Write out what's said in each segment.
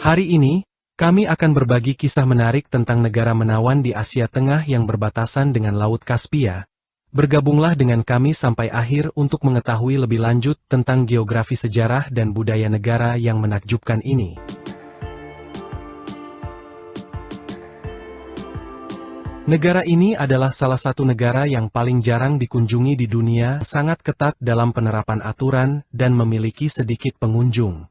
Hari ini, kami akan berbagi kisah menarik tentang negara menawan di Asia Tengah yang berbatasan dengan Laut Kaspia. Bergabunglah dengan kami sampai akhir untuk mengetahui lebih lanjut tentang geografi sejarah dan budaya negara yang menakjubkan ini. Negara ini adalah salah satu negara yang paling jarang dikunjungi di dunia, sangat ketat dalam penerapan aturan dan memiliki sedikit pengunjung.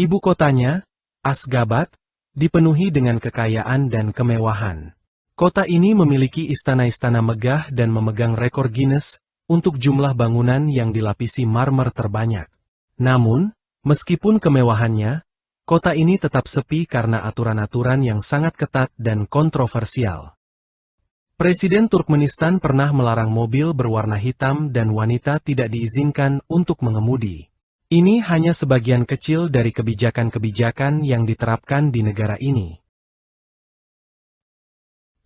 Ibu kotanya, Asgabat, dipenuhi dengan kekayaan dan kemewahan. Kota ini memiliki istana-istana megah dan memegang rekor Guinness untuk jumlah bangunan yang dilapisi marmer terbanyak. Namun, meskipun kemewahannya, kota ini tetap sepi karena aturan-aturan yang sangat ketat dan kontroversial. Presiden Turkmenistan pernah melarang mobil berwarna hitam dan wanita tidak diizinkan untuk mengemudi. Ini hanya sebagian kecil dari kebijakan-kebijakan yang diterapkan di negara ini.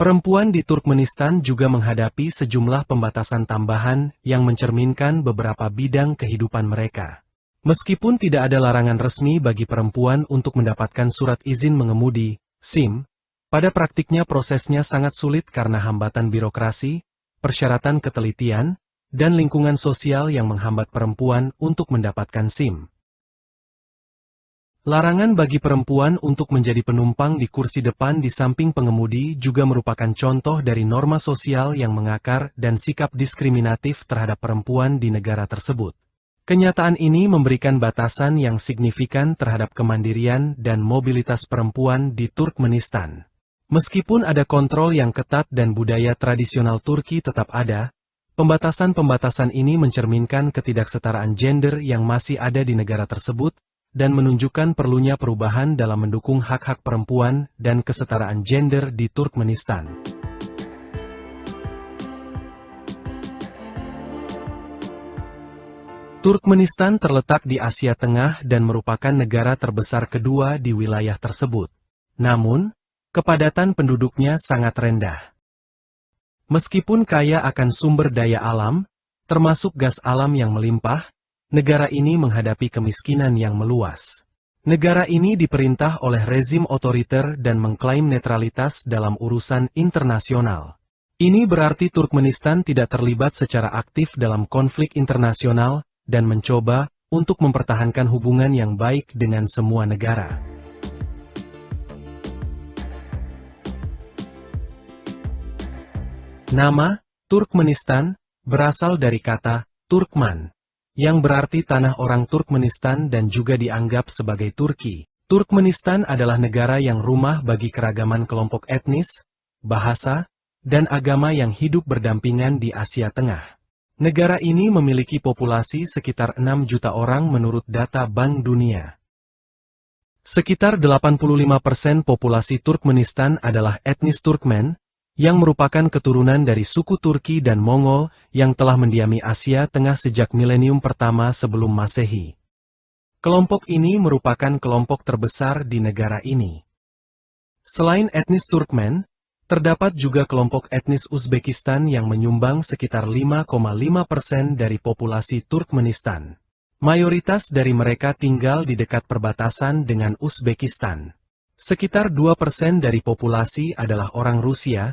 Perempuan di Turkmenistan juga menghadapi sejumlah pembatasan tambahan yang mencerminkan beberapa bidang kehidupan mereka. Meskipun tidak ada larangan resmi bagi perempuan untuk mendapatkan surat izin mengemudi, SIM, pada praktiknya prosesnya sangat sulit karena hambatan birokrasi, persyaratan ketelitian, dan lingkungan sosial yang menghambat perempuan untuk mendapatkan SIM. Larangan bagi perempuan untuk menjadi penumpang di kursi depan di samping pengemudi juga merupakan contoh dari norma sosial yang mengakar dan sikap diskriminatif terhadap perempuan di negara tersebut. Kenyataan ini memberikan batasan yang signifikan terhadap kemandirian dan mobilitas perempuan di Turkmenistan. Meskipun ada kontrol yang ketat dan budaya tradisional Turki tetap ada, pembatasan-pembatasan ini mencerminkan ketidaksetaraan gender yang masih ada di negara tersebut dan menunjukkan perlunya perubahan dalam mendukung hak-hak perempuan dan kesetaraan gender di Turkmenistan. Turkmenistan terletak di Asia Tengah dan merupakan negara terbesar kedua di wilayah tersebut. Namun, kepadatan penduduknya sangat rendah. Meskipun kaya akan sumber daya alam, termasuk gas alam yang melimpah, negara ini menghadapi kemiskinan yang meluas. Negara ini diperintah oleh rezim otoriter dan mengklaim netralitas dalam urusan internasional. Ini berarti Turkmenistan tidak terlibat secara aktif dalam konflik internasional dan mencoba untuk mempertahankan hubungan yang baik dengan semua negara. Nama Turkmenistan berasal dari kata Turkman, yang berarti tanah orang Turkmenistan dan juga dianggap sebagai Turki. Turkmenistan adalah negara yang rumah bagi keragaman kelompok etnis, bahasa, dan agama yang hidup berdampingan di Asia Tengah. Negara ini memiliki populasi sekitar 6 juta orang menurut data Bank Dunia. Sekitar 85% populasi Turkmenistan adalah etnis Turkmen, yang merupakan keturunan dari suku Turki dan Mongol yang telah mendiami Asia Tengah sejak milenium pertama sebelum Masehi. Kelompok ini merupakan kelompok terbesar di negara ini. Selain etnis Turkmen, terdapat juga kelompok etnis Uzbekistan yang menyumbang sekitar 5,5% dari populasi Turkmenistan. Mayoritas dari mereka tinggal di dekat perbatasan dengan Uzbekistan. Sekitar 2% dari populasi adalah orang Rusia,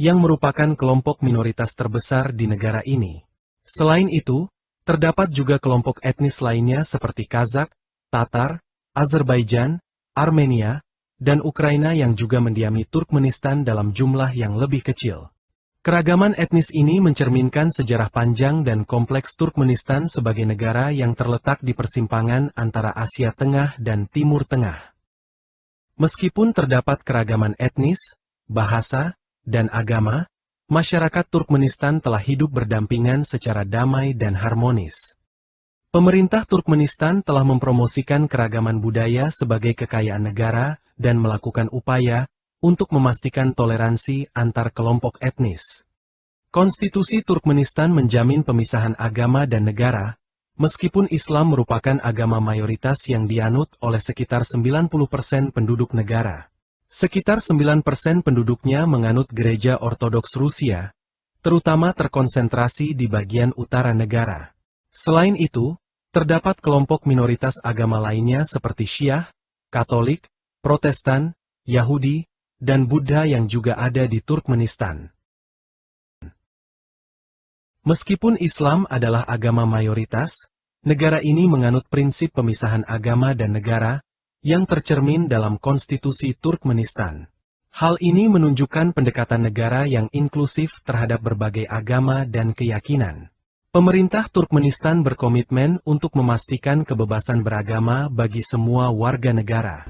yang merupakan kelompok minoritas terbesar di negara ini. Selain itu, terdapat juga kelompok etnis lainnya seperti Kazakh, Tatar, Azerbaijan, Armenia, dan Ukraina yang juga mendiami Turkmenistan dalam jumlah yang lebih kecil. Keragaman etnis ini mencerminkan sejarah panjang dan kompleks Turkmenistan sebagai negara yang terletak di persimpangan antara Asia Tengah dan Timur Tengah. Meskipun terdapat keragaman etnis, bahasa, dan agama, masyarakat Turkmenistan telah hidup berdampingan secara damai dan harmonis. Pemerintah Turkmenistan telah mempromosikan keragaman budaya sebagai kekayaan negara dan melakukan upaya untuk memastikan toleransi antar kelompok etnis. Konstitusi Turkmenistan menjamin pemisahan agama dan negara, meskipun Islam merupakan agama mayoritas yang dianut oleh sekitar 90% penduduk negara. Sekitar 9% penduduknya menganut gereja Ortodoks Rusia, terutama terkonsentrasi di bagian utara negara. Selain itu, terdapat kelompok minoritas agama lainnya seperti Syiah, Katolik, Protestan, Yahudi, dan Buddha yang juga ada di Turkmenistan. Meskipun Islam adalah agama mayoritas, negara ini menganut prinsip pemisahan agama dan negara, yang tercermin dalam konstitusi Turkmenistan. Hal ini menunjukkan pendekatan negara yang inklusif terhadap berbagai agama dan keyakinan. Pemerintah Turkmenistan berkomitmen untuk memastikan kebebasan beragama bagi semua warga negara.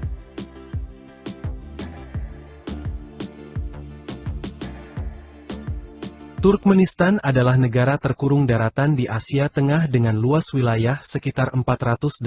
Turkmenistan adalah negara terkurung daratan di Asia Tengah dengan luas wilayah sekitar 488.000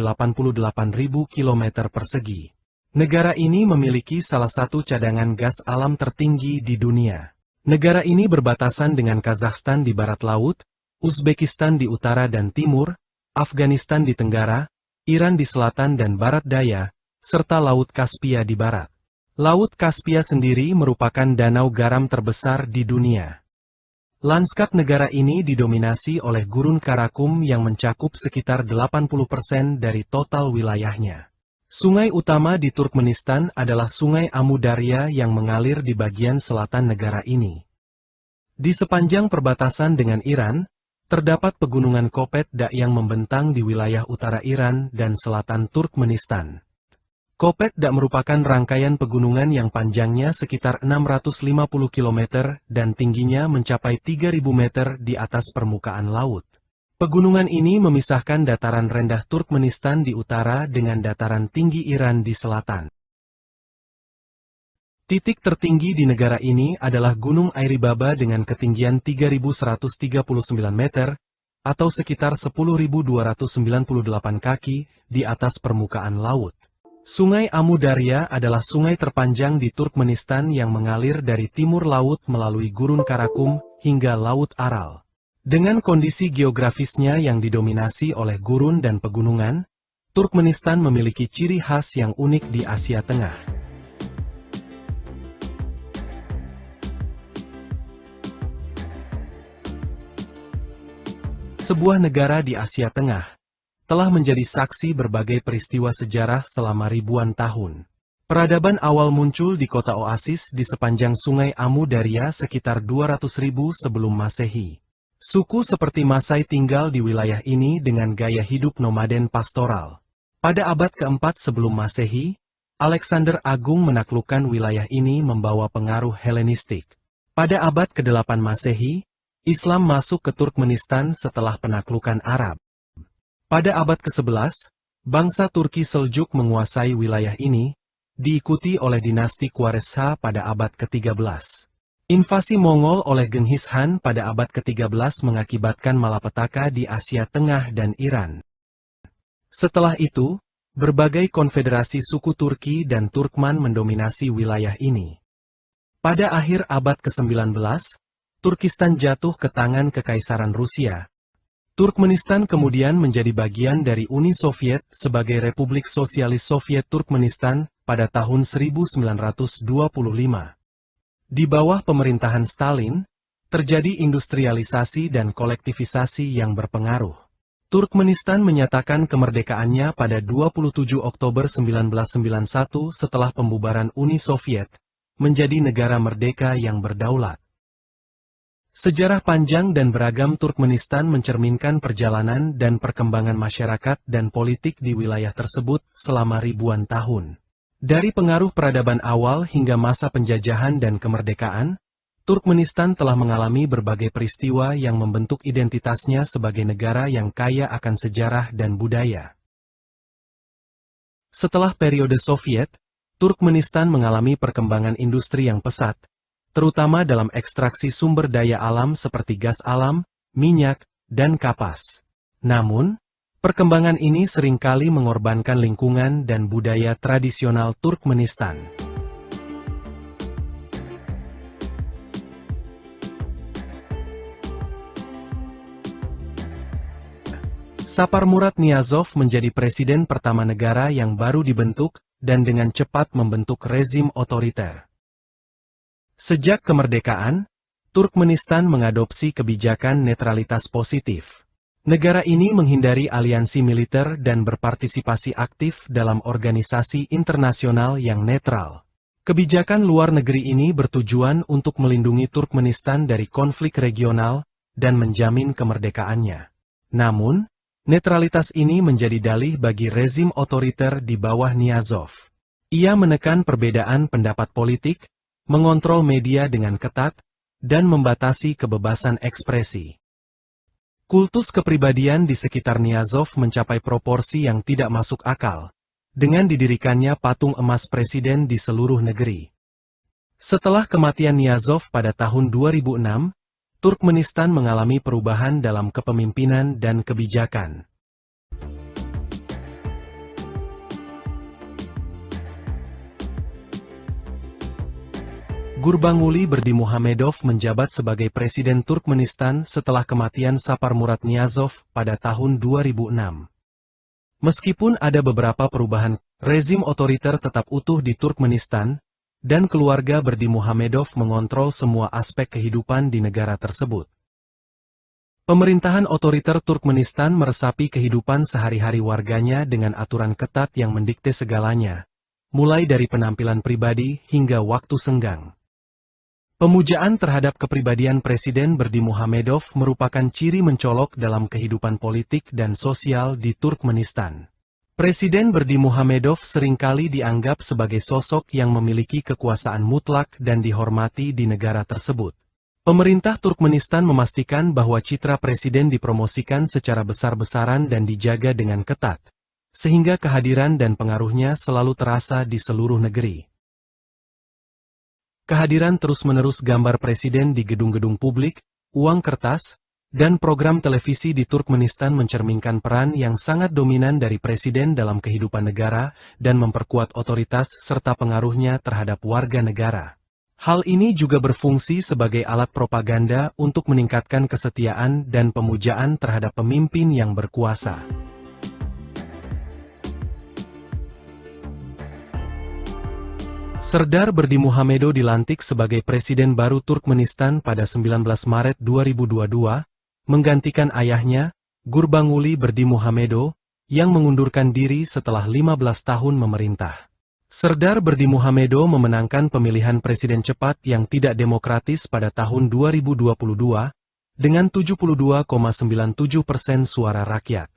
km persegi. Negara ini memiliki salah satu cadangan gas alam tertinggi di dunia. Negara ini berbatasan dengan Kazakhstan di barat laut, Uzbekistan di utara dan timur, Afghanistan di tenggara, Iran di selatan dan barat daya, serta Laut Kaspia di barat. Laut Kaspia sendiri merupakan danau garam terbesar di dunia. Lanskap negara ini didominasi oleh Gurun Karakum yang mencakup sekitar 80% dari total wilayahnya. Sungai utama di Turkmenistan adalah Sungai Amu Darya yang mengalir di bagian selatan negara ini. Di sepanjang perbatasan dengan Iran, terdapat pegunungan Kopet Dak yang membentang di wilayah utara Iran dan selatan Turkmenistan. Kopet Dak merupakan rangkaian pegunungan yang panjangnya sekitar 650 km dan tingginya mencapai 3.000 meter di atas permukaan laut. Pegunungan ini memisahkan dataran rendah Turkmenistan di utara dengan dataran tinggi Iran di selatan. Titik tertinggi di negara ini adalah Gunung Airibaba dengan ketinggian 3.139 meter, atau sekitar 10.298 kaki di atas permukaan laut. Sungai Amu Darya adalah sungai terpanjang di Turkmenistan yang mengalir dari timur laut melalui Gurun Karakum hingga Laut Aral. Dengan kondisi geografisnya yang didominasi oleh gurun dan pegunungan, Turkmenistan memiliki ciri khas yang unik di Asia Tengah. Sebuah negara di Asia Tengah telah menjadi saksi berbagai peristiwa sejarah selama ribuan tahun. Peradaban awal muncul di kota oasis di sepanjang Sungai Amu Darya sekitar 200.000 sebelum Masehi. Suku seperti Masai tinggal di wilayah ini dengan gaya hidup nomaden pastoral. Pada abad keempat sebelum Masehi, Alexander Agung menaklukkan wilayah ini membawa pengaruh Helenistik. Pada abad ke-8 Masehi, Islam masuk ke Turkmenistan setelah penaklukan Arab. Pada abad ke-11, bangsa Turki Seljuk menguasai wilayah ini, diikuti oleh dinasti Khwarezmia pada abad ke-13. Invasi Mongol oleh Genghis Khan pada abad ke-13 mengakibatkan malapetaka di Asia Tengah dan Iran. Setelah itu, berbagai konfederasi suku Turki dan Turkman mendominasi wilayah ini. Pada akhir abad ke-19, Turkistan jatuh ke tangan Kekaisaran Rusia. Turkmenistan kemudian menjadi bagian dari Uni Soviet sebagai Republik Sosialis Soviet Turkmenistan pada tahun 1925. Di bawah pemerintahan Stalin, terjadi industrialisasi dan kolektivisasi yang berpengaruh. Turkmenistan menyatakan kemerdekaannya pada 27 Oktober 1991 setelah pembubaran Uni Soviet, menjadi negara merdeka yang berdaulat. Sejarah panjang dan beragam Turkmenistan mencerminkan perjalanan dan perkembangan masyarakat dan politik di wilayah tersebut selama ribuan tahun. Dari pengaruh peradaban awal hingga masa penjajahan dan kemerdekaan, Turkmenistan telah mengalami berbagai peristiwa yang membentuk identitasnya sebagai negara yang kaya akan sejarah dan budaya. Setelah periode Soviet, Turkmenistan mengalami perkembangan industri yang pesat, terutama dalam ekstraksi sumber daya alam seperti gas alam, minyak, dan kapas. Namun, perkembangan ini seringkali mengorbankan lingkungan dan budaya tradisional Turkmenistan. Saparmurat Niyazov menjadi presiden pertama negara yang baru dibentuk dan dengan cepat membentuk rezim otoriter. Sejak kemerdekaan, Turkmenistan mengadopsi kebijakan netralitas positif. Negara ini menghindari aliansi militer dan berpartisipasi aktif dalam organisasi internasional yang netral. Kebijakan luar negeri ini bertujuan untuk melindungi Turkmenistan dari konflik regional dan menjamin kemerdekaannya. Namun, netralitas ini menjadi dalih bagi rezim otoriter di bawah Niyazov. Ia menekan perbedaan pendapat politik, mengontrol media dengan ketat, dan membatasi kebebasan ekspresi. Kultus kepribadian di sekitar Niyazov mencapai proporsi yang tidak masuk akal, dengan didirikannya patung emas presiden di seluruh negeri. Setelah kematian Niyazov pada tahun 2006, Turkmenistan mengalami perubahan dalam kepemimpinan dan kebijakan. Gurbanguly Berdimuhamedov menjabat sebagai Presiden Turkmenistan setelah kematian Saparmurat Niyazov pada tahun 2006. Meskipun ada beberapa perubahan, rezim otoriter tetap utuh di Turkmenistan, dan keluarga Berdimuhamedov mengontrol semua aspek kehidupan di negara tersebut. Pemerintahan otoriter Turkmenistan meresapi kehidupan sehari-hari warganya dengan aturan ketat yang mendikte segalanya, mulai dari penampilan pribadi hingga waktu senggang. Pemujaan terhadap kepribadian Presiden Berdimuhamedov merupakan ciri mencolok dalam kehidupan politik dan sosial di Turkmenistan. Presiden Berdimuhamedov seringkali dianggap sebagai sosok yang memiliki kekuasaan mutlak dan dihormati di negara tersebut. Pemerintah Turkmenistan memastikan bahwa citra presiden dipromosikan secara besar-besaran dan dijaga dengan ketat, sehingga kehadiran dan pengaruhnya selalu terasa di seluruh negeri. Kehadiran terus-menerus gambar presiden di gedung-gedung publik, uang kertas, dan program televisi di Turkmenistan mencerminkan peran yang sangat dominan dari presiden dalam kehidupan negara dan memperkuat otoritas serta pengaruhnya terhadap warga negara. Hal ini juga berfungsi sebagai alat propaganda untuk meningkatkan kesetiaan dan pemujaan terhadap pemimpin yang berkuasa. Serdar Berdimuhamedo dilantik sebagai Presiden baru Turkmenistan pada 19 Maret 2022, menggantikan ayahnya, Gurbanguly Berdimuhamedo, yang mengundurkan diri setelah 15 tahun memerintah. Serdar Berdimuhamedo memenangkan pemilihan presiden cepat yang tidak demokratis pada tahun 2022, dengan 72,97% suara rakyat.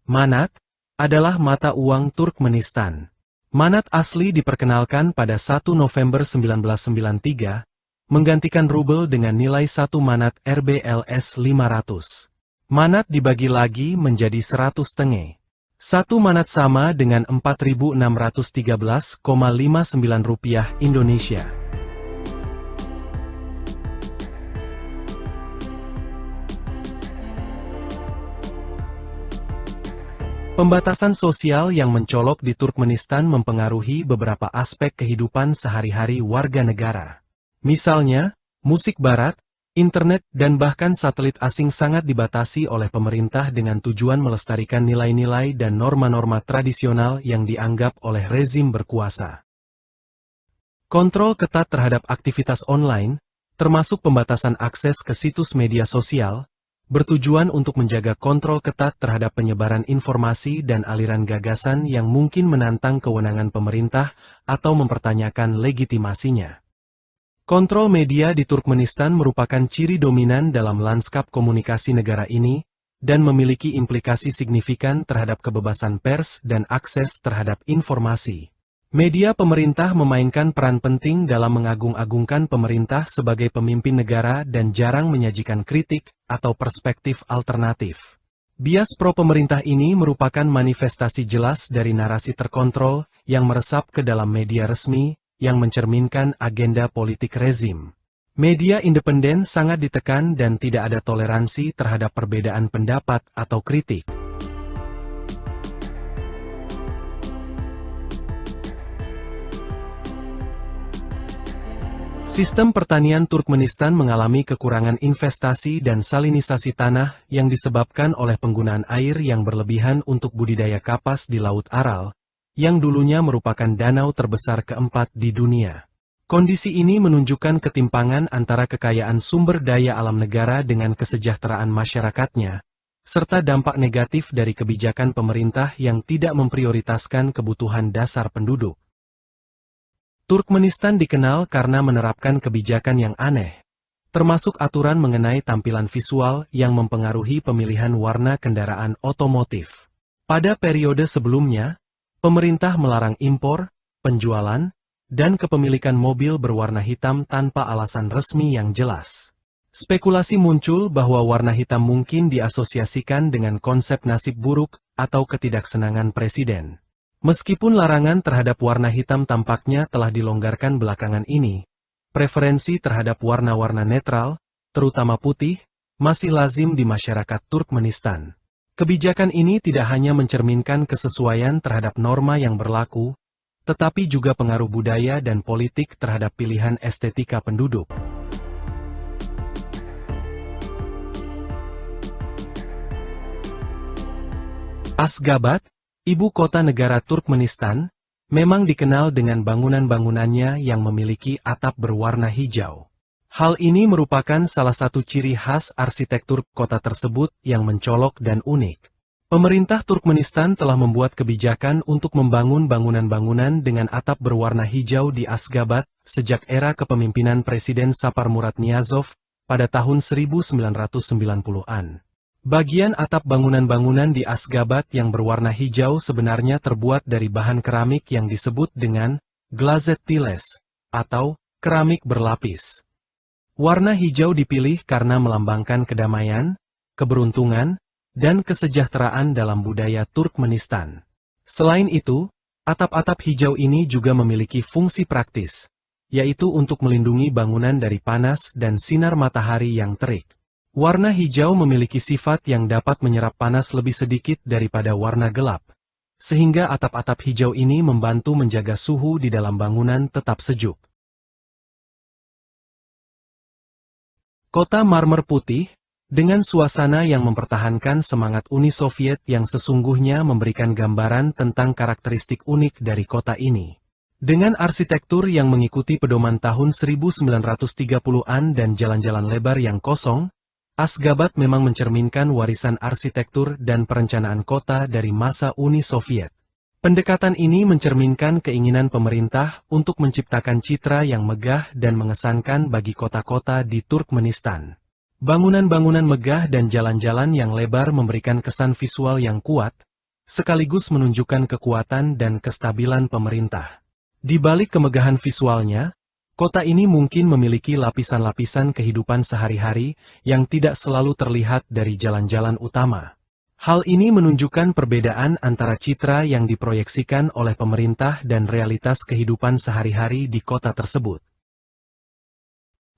Manat adalah mata uang Turkmenistan. Manat asli diperkenalkan pada 1 November 1993, menggantikan rubel dengan nilai 1 manat RBLS 500. Manat dibagi lagi menjadi 100 tenge. 1 manat sama dengan 4.613,59 rupiah Indonesia. Pembatasan sosial yang mencolok di Turkmenistan mempengaruhi beberapa aspek kehidupan sehari-hari warga negara. Misalnya, musik barat, internet dan bahkan satelit asing sangat dibatasi oleh pemerintah dengan tujuan melestarikan nilai-nilai dan norma-norma tradisional yang dianggap oleh rezim berkuasa. Kontrol ketat terhadap aktivitas online, termasuk pembatasan akses ke situs media sosial, bertujuan untuk menjaga kontrol ketat terhadap penyebaran informasi dan aliran gagasan yang mungkin menantang kewenangan pemerintah atau mempertanyakan legitimasinya. Kontrol media di Turkmenistan merupakan ciri dominan dalam lanskap komunikasi negara ini, dan memiliki implikasi signifikan terhadap kebebasan pers dan akses terhadap informasi. Media pemerintah memainkan peran penting dalam mengagung-agungkan pemerintah sebagai pemimpin negara dan jarang menyajikan kritik atau perspektif alternatif. Bias pro-pemerintah ini merupakan manifestasi jelas dari narasi terkontrol yang meresap ke dalam media resmi, yang mencerminkan agenda politik rezim. Media independen sangat ditekan dan tidak ada toleransi terhadap perbedaan pendapat atau kritik. Sistem pertanian Turkmenistan mengalami kekurangan investasi dan salinisasi tanah yang disebabkan oleh penggunaan air yang berlebihan untuk budidaya kapas di Laut Aral, yang dulunya merupakan danau terbesar keempat di dunia. Kondisi ini menunjukkan ketimpangan antara kekayaan sumber daya alam negara dengan kesejahteraan masyarakatnya, serta dampak negatif dari kebijakan pemerintah yang tidak memprioritaskan kebutuhan dasar penduduk. Turkmenistan dikenal karena menerapkan kebijakan yang aneh, termasuk aturan mengenai tampilan visual yang mempengaruhi pemilihan warna kendaraan otomotif. Pada periode sebelumnya, pemerintah melarang impor, penjualan, dan kepemilikan mobil berwarna hitam tanpa alasan resmi yang jelas. Spekulasi muncul bahwa warna hitam mungkin diasosiasikan dengan konsep nasib buruk atau ketidaksenangan presiden. Meskipun larangan terhadap warna hitam tampaknya telah dilonggarkan belakangan ini, preferensi terhadap warna-warna netral, terutama putih, masih lazim di masyarakat Turkmenistan. Kebijakan ini tidak hanya mencerminkan kesesuaian terhadap norma yang berlaku, tetapi juga pengaruh budaya dan politik terhadap pilihan estetika penduduk. Aşgabat, ibu kota negara Turkmenistan, memang dikenal dengan bangunan-bangunannya yang memiliki atap berwarna hijau. Hal ini merupakan salah satu ciri khas arsitektur kota tersebut yang mencolok dan unik. Pemerintah Turkmenistan telah membuat kebijakan untuk membangun bangunan-bangunan dengan atap berwarna hijau di Aşgabat sejak era kepemimpinan Presiden Saparmurat Niyazov pada tahun 1990-an. Bagian atap bangunan-bangunan di Aşgabat yang berwarna hijau sebenarnya terbuat dari bahan keramik yang disebut dengan glazed tiles atau keramik berlapis. Warna hijau dipilih karena melambangkan kedamaian, keberuntungan, dan kesejahteraan dalam budaya Turkmenistan. Selain itu, atap-atap hijau ini juga memiliki fungsi praktis, yaitu untuk melindungi bangunan dari panas dan sinar matahari yang terik. Warna hijau memiliki sifat yang dapat menyerap panas lebih sedikit daripada warna gelap, sehingga atap-atap hijau ini membantu menjaga suhu di dalam bangunan tetap sejuk. Kota marmer putih, dengan suasana yang mempertahankan semangat Uni Soviet yang sesungguhnya memberikan gambaran tentang karakteristik unik dari kota ini. Dengan arsitektur yang mengikuti pedoman tahun 1930-an dan jalan-jalan lebar yang kosong, Aşgabat memang mencerminkan warisan arsitektur dan perencanaan kota dari masa Uni Soviet. Pendekatan ini mencerminkan keinginan pemerintah untuk menciptakan citra yang megah dan mengesankan bagi kota-kota di Turkmenistan. Bangunan-bangunan megah dan jalan-jalan yang lebar memberikan kesan visual yang kuat, sekaligus menunjukkan kekuatan dan kestabilan pemerintah. Di balik kemegahan visualnya, kota ini mungkin memiliki lapisan-lapisan kehidupan sehari-hari yang tidak selalu terlihat dari jalan-jalan utama. Hal ini menunjukkan perbedaan antara citra yang diproyeksikan oleh pemerintah dan realitas kehidupan sehari-hari di kota tersebut.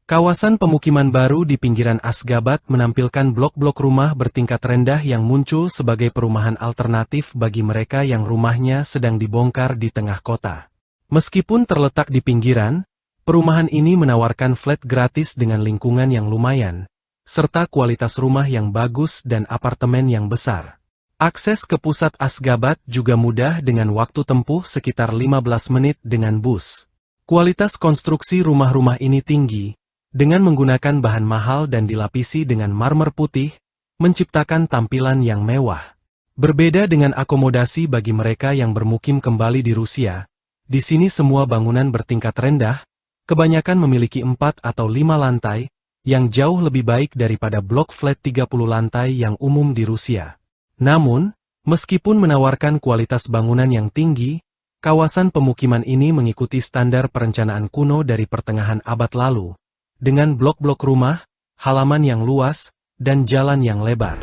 Kawasan pemukiman baru di pinggiran Aşgabat menampilkan blok-blok rumah bertingkat rendah yang muncul sebagai perumahan alternatif bagi mereka yang rumahnya sedang dibongkar di tengah kota. Meskipun terletak di pinggiran, perumahan ini menawarkan flat gratis dengan lingkungan yang lumayan, serta kualitas rumah yang bagus dan apartemen yang besar. Akses ke pusat Aşgabat juga mudah dengan waktu tempuh sekitar 15 menit dengan bus. Kualitas konstruksi rumah-rumah ini tinggi, dengan menggunakan bahan mahal dan dilapisi dengan marmer putih, menciptakan tampilan yang mewah. Berbeda dengan akomodasi bagi mereka yang bermukim kembali di Rusia, di sini semua bangunan bertingkat rendah, kebanyakan memiliki 4 atau 5 lantai, yang jauh lebih baik daripada blok flat 30 lantai yang umum di Rusia. Namun, meskipun menawarkan kualitas bangunan yang tinggi, kawasan pemukiman ini mengikuti standar perencanaan kuno dari pertengahan abad lalu, dengan blok-blok rumah, halaman yang luas, dan jalan yang lebar.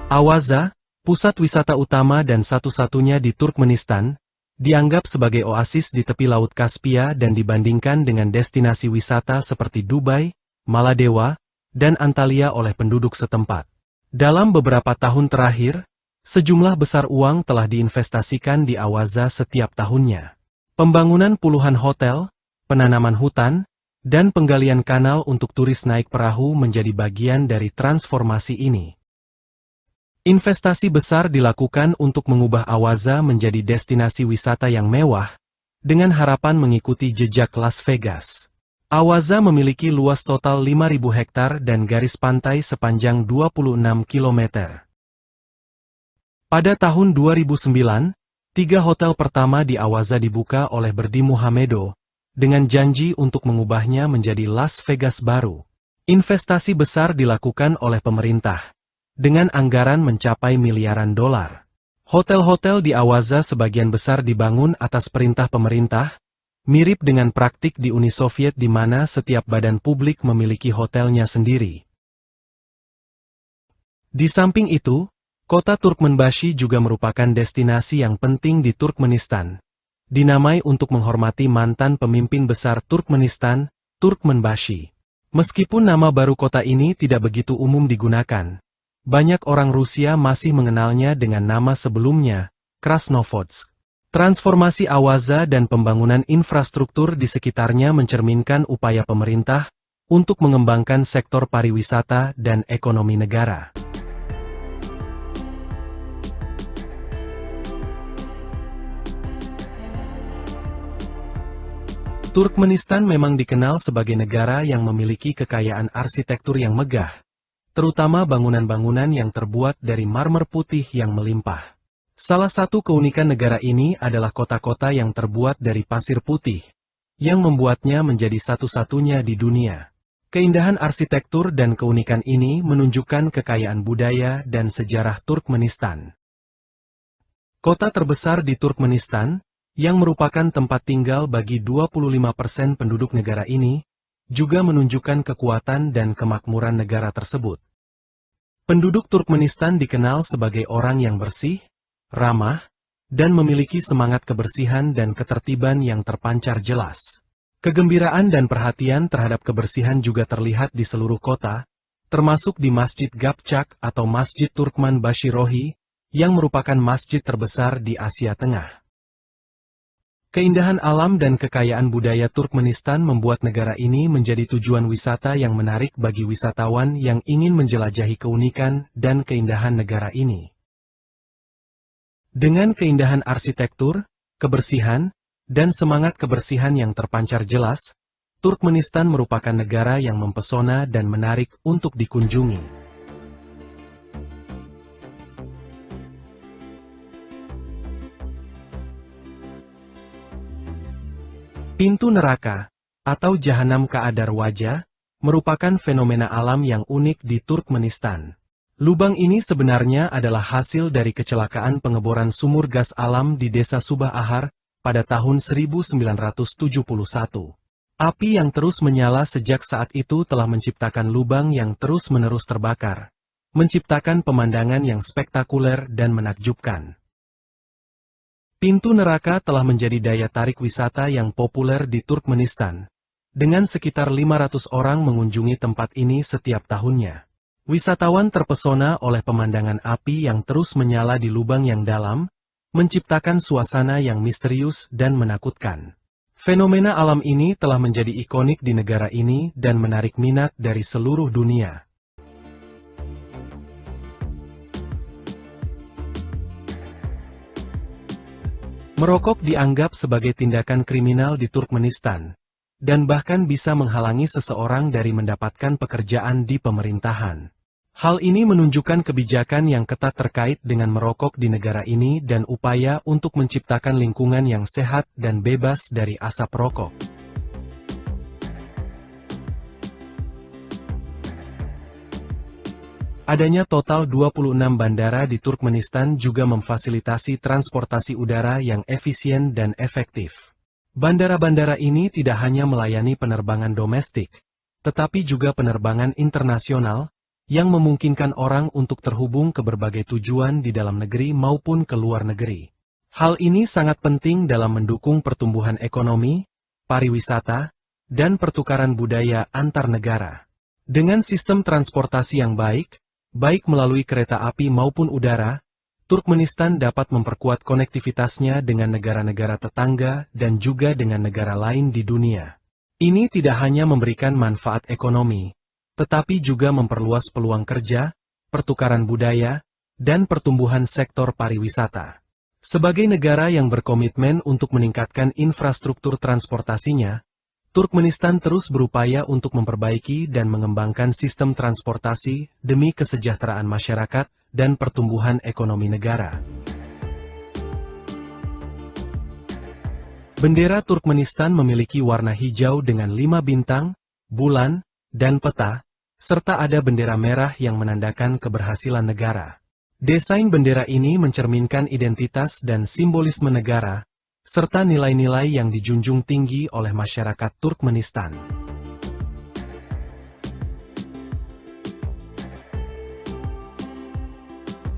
Awaza, pusat wisata utama dan satu-satunya di Turkmenistan, dianggap sebagai oasis di tepi Laut Kaspia dan dibandingkan dengan destinasi wisata seperti Dubai, Maladewa, dan Antalya oleh penduduk setempat. Dalam beberapa tahun terakhir, sejumlah besar uang telah diinvestasikan di Awaza setiap tahunnya. Pembangunan puluhan hotel, penanaman hutan, dan penggalian kanal untuk turis naik perahu menjadi bagian dari transformasi ini. Investasi besar dilakukan untuk mengubah Awaza menjadi destinasi wisata yang mewah, dengan harapan mengikuti jejak Las Vegas. Awaza memiliki luas total 5.000 hektar dan garis pantai sepanjang 26 km. Pada tahun 2009, 3 hotel pertama di Awaza dibuka oleh Berdi Muhamedo, dengan janji untuk mengubahnya menjadi Las Vegas baru. Investasi besar dilakukan oleh pemerintah, dengan anggaran mencapai miliaran dolar. Hotel-hotel di Awaza sebagian besar dibangun atas perintah pemerintah, mirip dengan praktik di Uni Soviet di mana setiap badan publik memiliki hotelnya sendiri. Di samping itu, kota Turkmenbashi juga merupakan destinasi yang penting di Turkmenistan, dinamai untuk menghormati mantan pemimpin besar Turkmenistan, Turkmenbashi. Meskipun nama baru kota ini tidak begitu umum digunakan, banyak orang Rusia masih mengenalnya dengan nama sebelumnya, Krasnovodsk. Transformasi Awaza dan pembangunan infrastruktur di sekitarnya mencerminkan upaya pemerintah untuk mengembangkan sektor pariwisata dan ekonomi negara. Turkmenistan memang dikenal sebagai negara yang memiliki kekayaan arsitektur yang megah, terutama bangunan-bangunan yang terbuat dari marmer putih yang melimpah. Salah satu keunikan negara ini adalah kota-kota yang terbuat dari pasir putih, yang membuatnya menjadi satu-satunya di dunia. Keindahan arsitektur dan keunikan ini menunjukkan kekayaan budaya dan sejarah Turkmenistan. Kota terbesar di Turkmenistan, yang merupakan tempat tinggal bagi 25% penduduk negara ini, juga menunjukkan kekuatan dan kemakmuran negara tersebut. Penduduk Turkmenistan dikenal sebagai orang yang bersih, ramah, dan memiliki semangat kebersihan dan ketertiban yang terpancar jelas. Kegembiraan dan perhatian terhadap kebersihan juga terlihat di seluruh kota, termasuk di Masjid Gapchak atau Masjid Turkman Bashirohi, yang merupakan masjid terbesar di Asia Tengah. Keindahan alam dan kekayaan budaya Turkmenistan membuat negara ini menjadi tujuan wisata yang menarik bagi wisatawan yang ingin menjelajahi keunikan dan keindahan negara ini. Dengan keindahan arsitektur, kebersihan, dan semangat kebersihan yang terpancar jelas, Turkmenistan merupakan negara yang mempesona dan menarik untuk dikunjungi. Pintu neraka, atau Jahanam Kaadar Wajah, merupakan fenomena alam yang unik di Turkmenistan. Lubang ini sebenarnya adalah hasil dari kecelakaan pengeboran sumur gas alam di desa Subah Ahar pada tahun 1971. Api yang terus menyala sejak saat itu telah menciptakan lubang yang terus-menerus terbakar, menciptakan pemandangan yang spektakuler dan menakjubkan. Pintu neraka telah menjadi daya tarik wisata yang populer di Turkmenistan, dengan sekitar 500 orang mengunjungi tempat ini setiap tahunnya. Wisatawan terpesona oleh pemandangan api yang terus menyala di lubang yang dalam, menciptakan suasana yang misterius dan menakutkan. Fenomena alam ini telah menjadi ikonik di negara ini dan menarik minat dari seluruh dunia. Merokok dianggap sebagai tindakan kriminal di Turkmenistan, dan bahkan bisa menghalangi seseorang dari mendapatkan pekerjaan di pemerintahan. Hal ini menunjukkan kebijakan yang ketat terkait dengan merokok di negara ini dan upaya untuk menciptakan lingkungan yang sehat dan bebas dari asap rokok. Adanya total 26 bandara di Turkmenistan juga memfasilitasi transportasi udara yang efisien dan efektif. Bandara-bandara ini tidak hanya melayani penerbangan domestik, tetapi juga penerbangan internasional, yang memungkinkan orang untuk terhubung ke berbagai tujuan di dalam negeri maupun ke luar negeri. Hal ini sangat penting dalam mendukung pertumbuhan ekonomi, pariwisata, dan pertukaran budaya antar negara. Dengan sistem transportasi yang baik melalui kereta api maupun udara, Turkmenistan dapat memperkuat konektivitasnya dengan negara-negara tetangga dan juga dengan negara lain di dunia. Ini tidak hanya memberikan manfaat ekonomi, tetapi juga memperluas peluang kerja, pertukaran budaya, dan pertumbuhan sektor pariwisata. Sebagai negara yang berkomitmen untuk meningkatkan infrastruktur transportasinya, Turkmenistan terus berupaya untuk memperbaiki dan mengembangkan sistem transportasi demi kesejahteraan masyarakat dan pertumbuhan ekonomi negara. Bendera Turkmenistan memiliki warna hijau dengan 5 bintang, bulan, dan peta, serta ada bendera merah yang menandakan keberhasilan negara. Desain bendera ini mencerminkan identitas dan simbolisme negara, serta nilai-nilai yang dijunjung tinggi oleh masyarakat Turkmenistan.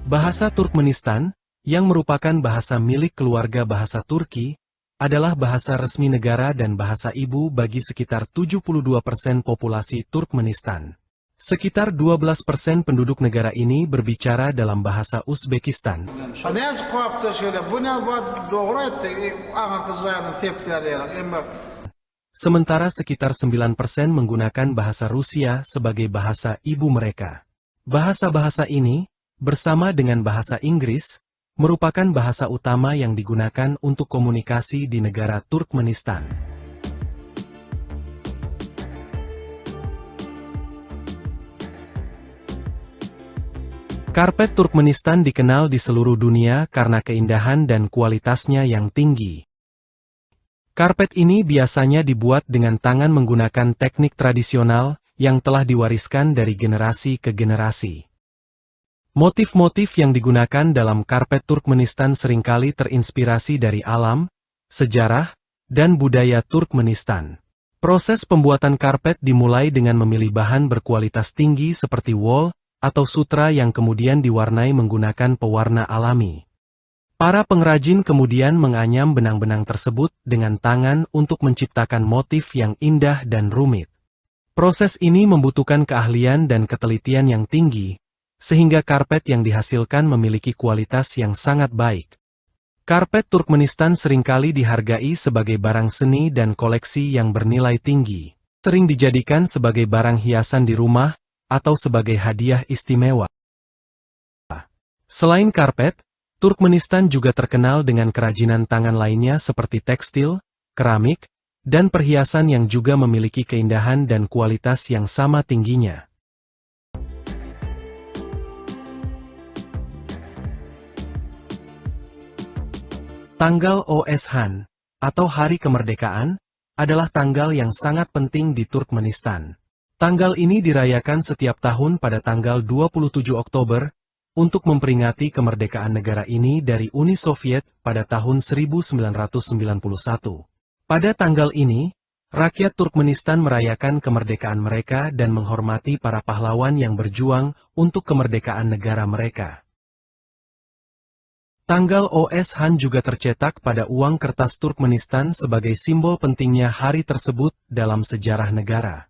Bahasa Turkmenistan, yang merupakan bahasa milik keluarga bahasa Turki, adalah bahasa resmi negara dan bahasa ibu bagi sekitar 72% populasi Turkmenistan. Sekitar 12% penduduk negara ini berbicara dalam bahasa Uzbekistan. Sementara sekitar 9% menggunakan bahasa Rusia sebagai bahasa ibu mereka. Bahasa-bahasa ini, bersama dengan bahasa Inggris, merupakan bahasa utama yang digunakan untuk komunikasi di negara Turkmenistan. Karpet Turkmenistan dikenal di seluruh dunia karena keindahan dan kualitasnya yang tinggi. Karpet ini biasanya dibuat dengan tangan menggunakan teknik tradisional yang telah diwariskan dari generasi ke generasi. Motif-motif yang digunakan dalam karpet Turkmenistan seringkali terinspirasi dari alam, sejarah, dan budaya Turkmenistan. Proses pembuatan karpet dimulai dengan memilih bahan berkualitas tinggi seperti wol, atau sutra yang kemudian diwarnai menggunakan pewarna alami. Para pengrajin kemudian menganyam benang-benang tersebut dengan tangan untuk menciptakan motif yang indah dan rumit. Proses ini membutuhkan keahlian dan ketelitian yang tinggi, sehingga karpet yang dihasilkan memiliki kualitas yang sangat baik. Karpet Turkmenistan seringkali dihargai sebagai barang seni dan koleksi yang bernilai tinggi. Sering dijadikan sebagai barang hiasan di rumah, atau sebagai hadiah istimewa. Selain karpet, Turkmenistan juga terkenal dengan kerajinan tangan lainnya seperti tekstil, keramik, dan perhiasan yang juga memiliki keindahan dan kualitas yang sama tingginya. Tanggal Oshan, atau Hari Kemerdekaan, adalah tanggal yang sangat penting di Turkmenistan. Tanggal ini dirayakan setiap tahun pada tanggal 27 Oktober, untuk memperingati kemerdekaan negara ini dari Uni Soviet pada tahun 1991. Pada tanggal ini, rakyat Turkmenistan merayakan kemerdekaan mereka dan menghormati para pahlawan yang berjuang untuk kemerdekaan negara mereka. Tanggal Oshan juga tercetak pada uang kertas Turkmenistan sebagai simbol pentingnya hari tersebut dalam sejarah negara.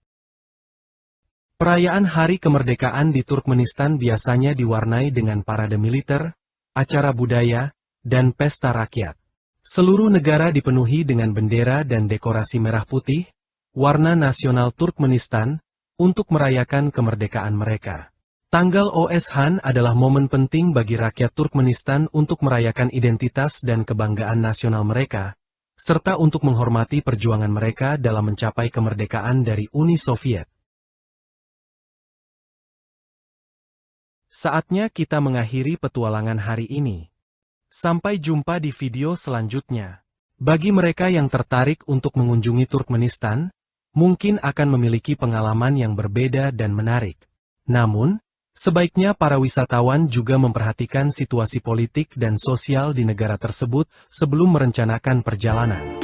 Perayaan Hari Kemerdekaan di Turkmenistan biasanya diwarnai dengan parade militer, acara budaya, dan pesta rakyat. Seluruh negara dipenuhi dengan bendera dan dekorasi merah putih, warna nasional Turkmenistan, untuk merayakan kemerdekaan mereka. Tanggal Oshan adalah momen penting bagi rakyat Turkmenistan untuk merayakan identitas dan kebanggaan nasional mereka, serta untuk menghormati perjuangan mereka dalam mencapai kemerdekaan dari Uni Soviet. Saatnya kita mengakhiri petualangan hari ini. Sampai jumpa di video selanjutnya. Bagi mereka yang tertarik untuk mengunjungi Turkmenistan, mungkin akan memiliki pengalaman yang berbeda dan menarik. Namun, sebaiknya para wisatawan juga memperhatikan situasi politik dan sosial di negara tersebut sebelum merencanakan perjalanan.